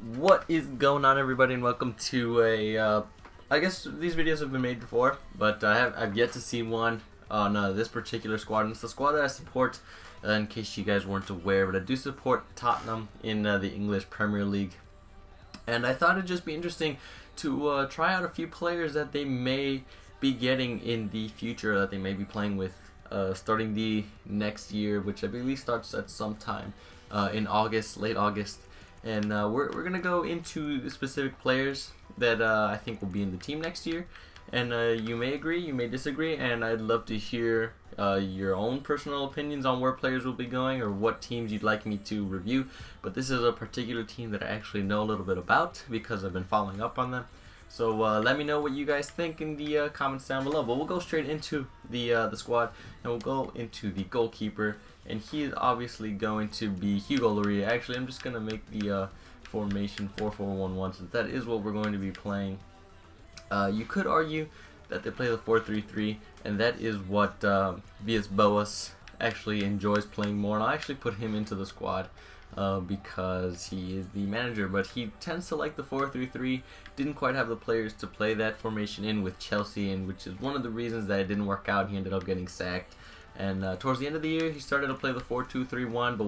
What is going on, everybody, and welcome to I guess these videos have been made before, but I've yet to see one on this particular squad. And it's the squad that I support, in case you guys weren't aware, but I do support Tottenham in the English Premier League. And I thought it'd just be interesting to try out a few players that they may be getting in the future, that they may be playing with starting the next year, which I believe starts at some time in August, late August. And we're going to go into the specific players that I think will be in the team next year. And you may agree, you may disagree, and I'd love to hear your own personal opinions on where players will be going or what teams you'd like me to review. But this is a particular team that I actually know a little bit about because I've been following up on them. So let me know what you guys think in the comments down below. But we'll go straight into the squad, and we'll go into the goalkeeper. And he is obviously going to be Hugo Lloris. Actually, I'm just going to make the formation 4-4-1-1 since that is what we're going to be playing. You could argue that they play the 4-3-3, and that is what Villas-Boas actually enjoys playing more. And I'll actually put him into the squad because he is the manager. But he tends to like the 4-3-3. Didn't quite have the players to play that formation in with Chelsea, and which is one of the reasons that it didn't work out. He ended up getting sacked. And towards the end of the year, he started to play the 4-2-3-1, but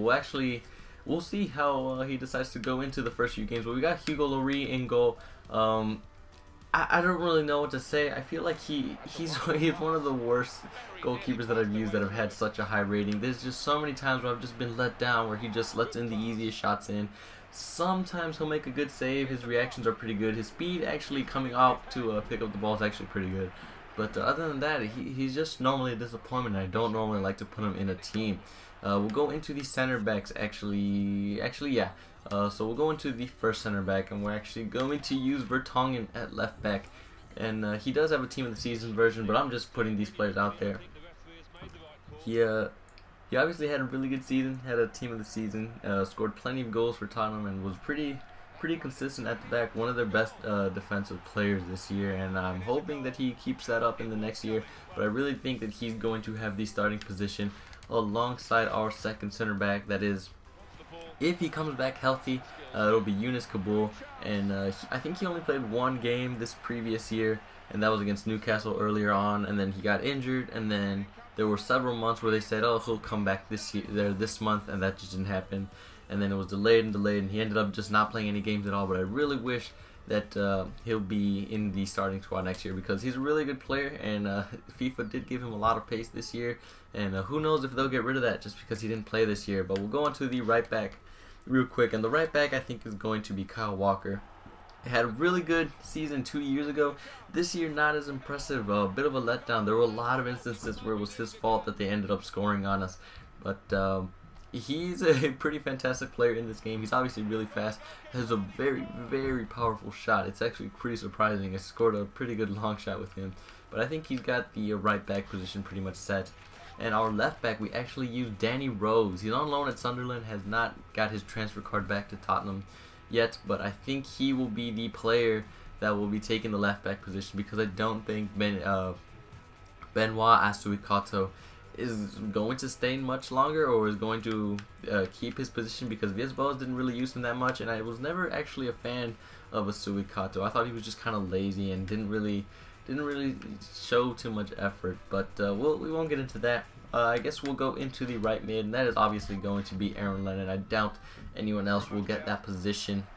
we'll see how he decides to go into the first few games. But we got Hugo Lloris in goal. I don't really know what to say. I feel like he's one of the worst goalkeepers that I've used that have had such a high rating. There's just so many times where I've just been let down, where he just lets in the easiest shots in. Sometimes he'll make a good save. His reactions are pretty good. His speed actually coming out to pick up the ball is actually pretty good. But other than that, he's just normally a disappointment. I don't normally like to put him in a team. We'll go into the center backs, actually, yeah. So we'll go into the first center back, and we're actually going to use Vertonghen at left back. And he does have a team of the season version, but I'm just putting these players out there. He obviously had a really good season, had a team of the season, scored plenty of goals for Tottenham, and was pretty consistent at the back, one of their best defensive players this year, and I'm hoping that he keeps that up in the next year. But I really think that he's going to have the starting position alongside our second center back. That is, if he comes back healthy, it'll be Yunus Kabul, and I think he only played one game this previous year, and that was against Newcastle earlier on, and then he got injured, and then there were several months where they said, oh, he'll come back this month, and that just didn't happen. And then it was delayed, and he ended up just not playing any games at all. But I really wish that he'll be in the starting squad next year because he's a really good player, and FIFA did give him a lot of pace this year. And who knows if they'll get rid of that just because he didn't play this year. But we'll go on to the right back real quick. And the right back, I think, is going to be Kyle Walker. He had a really good season 2 years ago. This year, not as impressive. A bit of a letdown. There were a lot of instances where it was his fault that they ended up scoring on us. But he's a pretty fantastic player in this game. He's obviously really fast. Has a very, very powerful shot. It's actually pretty surprising. I scored a pretty good long shot with him. But I think he's got the right back position pretty much set. And our left back, we actually used Danny Rose. He's on loan at Sunderland. Has not got his transfer card back to Tottenham yet. But I think he will be the player that will be taking the left back position because I don't think Benoit Asuikato is going to stay much longer or is going to keep his position because Villas-Boas didn't really use him that much, and I was never actually a fan of Asuikato. I thought he was just kind of lazy and didn't really show too much effort. But we won't get into that. I guess we'll go into the right mid, and that is obviously going to be Aaron Lennon. I doubt anyone else will get that position.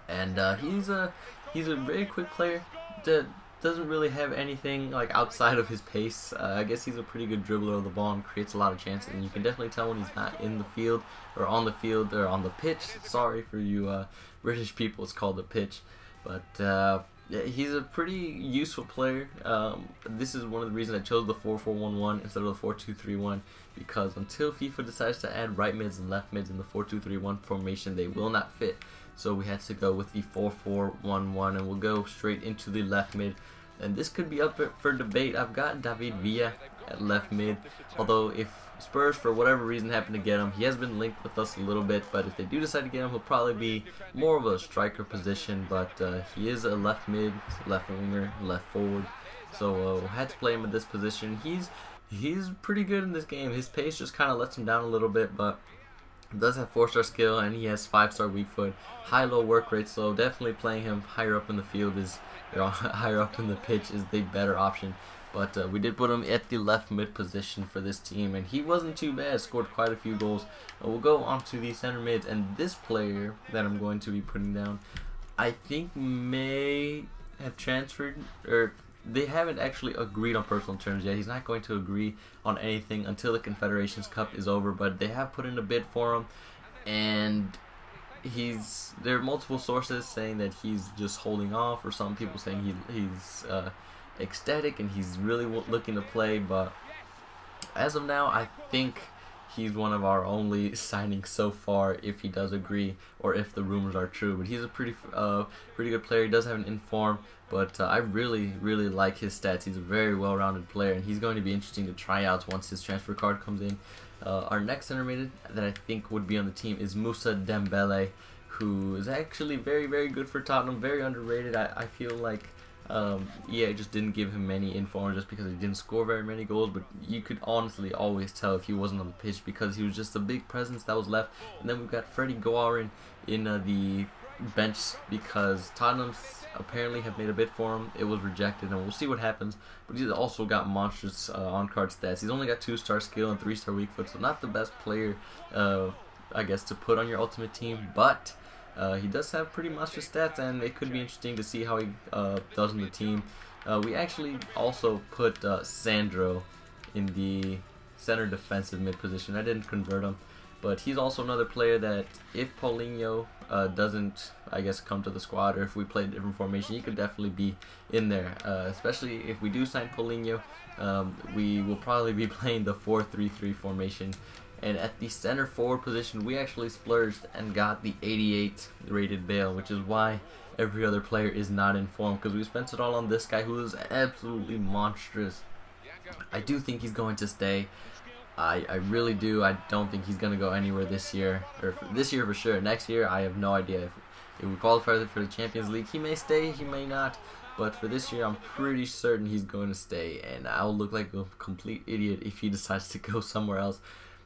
And he's a very quick player that doesn't really have anything like outside of his pace. I guess he's a pretty good dribbler of the ball and creates a lot of chances, and you can definitely tell when he's not in the field or on the pitch. Sorry for you British people, it's called the pitch. But yeah, he's a pretty useful player. This is one of the reasons I chose the 4-4-1-1 instead of the 4-2-3-1, because until FIFA decides to add right mids and left mids in the 4-2-3-1 formation, they will not fit. So we had to go with the 4-4-1-1, and we'll go straight into the left mid. And this could be up for debate. I've got David Villa at left mid, although if Spurs for whatever reason happen to get him, he has been linked with us a little bit, but if they do decide to get him, he'll probably be more of a striker position. But he is a left mid, left winger, left forward, so we had to play him in this position. He's pretty good in this game. His pace just kind of lets him down a little bit, but Does have 4-star skill, and he has 5-star weak foot, high-low work rate, so definitely playing him higher up in the field is, higher up in the pitch is the better option. But we did put him at the left mid position for this team, and he wasn't too bad, scored quite a few goals. We'll go on to the center mids, and this player that I'm going to be putting down, I think may have transferred, or they haven't actually agreed on personal terms yet. He's not going to agree on anything until the Confederations Cup is over, but they have put in a bid for him, and there are multiple sources saying that he's just holding off, or some people saying he's ecstatic and he's really looking to play. But as of now, I think he's one of our only signings so far, if he does agree or if the rumors are true. But he's a pretty good player. He does have an inform, but I really like his stats. He's a very well-rounded player, and he's going to be interesting to try out once his transfer card comes in. Our next center mid that I think would be on the team is Moussa Dembele, who is actually very good for Tottenham, very underrated. I feel like EA just didn't give him many informs just because he didn't score very many goals, but you could honestly always tell if he wasn't on the pitch because he was just a big presence that was left. And then we've got Freddie Guarin in the bench because Tottenham's apparently have made a bid for him. It was rejected, and we'll see what happens. But he's also got monstrous on-card stats. He's only got 2-star skill and 3-star weak foot, so not the best player, I guess, to put on your ultimate team, but he does have pretty monstrous stats, and it could be interesting to see how he does in the team. We actually also put Sandro in the center defensive mid position. I didn't convert him, but he's also another player that if Paulinho doesn't, I guess, come to the squad, or if we play a different formation, he could definitely be in there. Especially if we do sign Paulinho, we will probably be playing the 4-3-3 formation. And at the center forward position, we actually splurged and got the 88 rated Bale, which is why every other player is not in form, because we spent it all on this guy who is absolutely monstrous. I do think he's going to stay. I really do. I don't think he's going to go anywhere this year, or this year for sure. Next year, I have no idea. If we qualify for the Champions League, he may stay, he may not. But for this year, I'm pretty certain he's going to stay, and I'll look like a complete idiot if he decides to go somewhere else.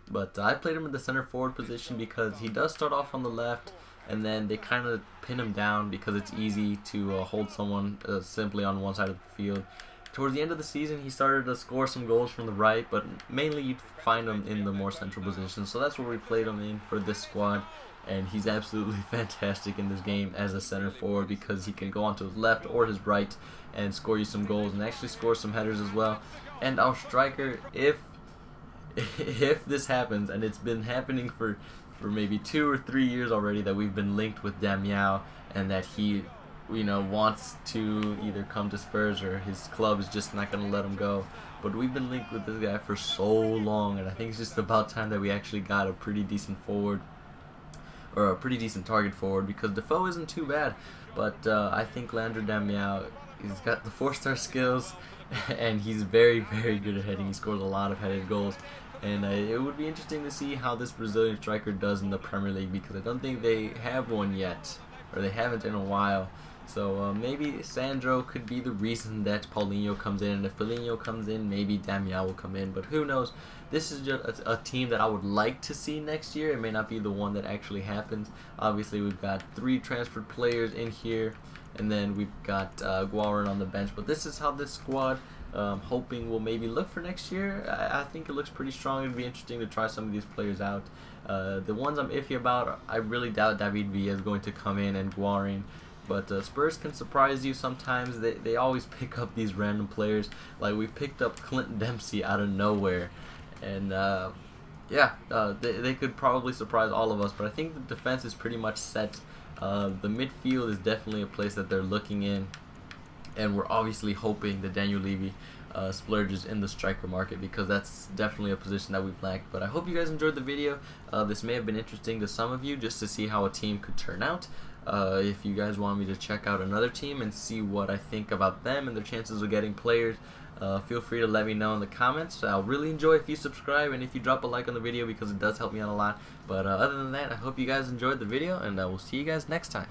But I played him in the center forward position because he does start off on the left, and then they kind of pin him down because it's easy to hold someone simply on one side of the field. Towards the end of the season, he started to score some goals from the right, but mainly you'd find him in the more central position. So that's where we played him in for this squad, and he's absolutely fantastic in this game as a center forward because he can go onto his left or his right and score you some goals and actually score some headers as well. And our striker, if this happens, and it's been happening for maybe 2 or 3 years already, that we've been linked with Damiao, and that he wants to either come to Spurs or his club is just not going to let him go. But we've been linked with this guy for so long, and I think it's just about time that we actually got a pretty decent forward, or a pretty decent target forward, because Defoe isn't too bad, but I think Leandro Damiao, he's got the 4-star skills, and he's very good at heading. He scores a lot of headed goals, and it would be interesting to see how this Brazilian striker does in the Premier League, because I don't think they have one yet, or they haven't in a while. So maybe Sandro could be the reason that Paulinho comes in, and if Paulinho comes in, maybe Damiao will come in, but who knows. This is just a team that I would like to see next year. It may not be the one that actually happens. Obviously, we've got 3 transferred players in here, and then we've got Guarin on the bench, but this is how this squad, hoping will maybe look for next year. I think it looks pretty strong. It'd be interesting to try some of these players out. The ones I'm iffy about, I really doubt David Villa is going to come in, and Guarin. But Spurs can surprise you sometimes. They always pick up these random players. Like we picked up Clint Dempsey out of nowhere. And they could probably surprise all of us. But I think the defense is pretty much set. The midfield is definitely a place that they're looking in. And we're obviously hoping that Daniel Levy splurges in the striker market, because that's definitely a position that we've lacked. But I hope you guys enjoyed the video. This may have been interesting to some of you just to see how a team could turn out. If you guys want me to check out another team and see what I think about them and their chances of getting players, feel free to let me know in the comments. I'll really enjoy if you subscribe and if you drop a like on the video, because it does help me out a lot. But other than that, I hope you guys enjoyed the video, and we'll see you guys next time.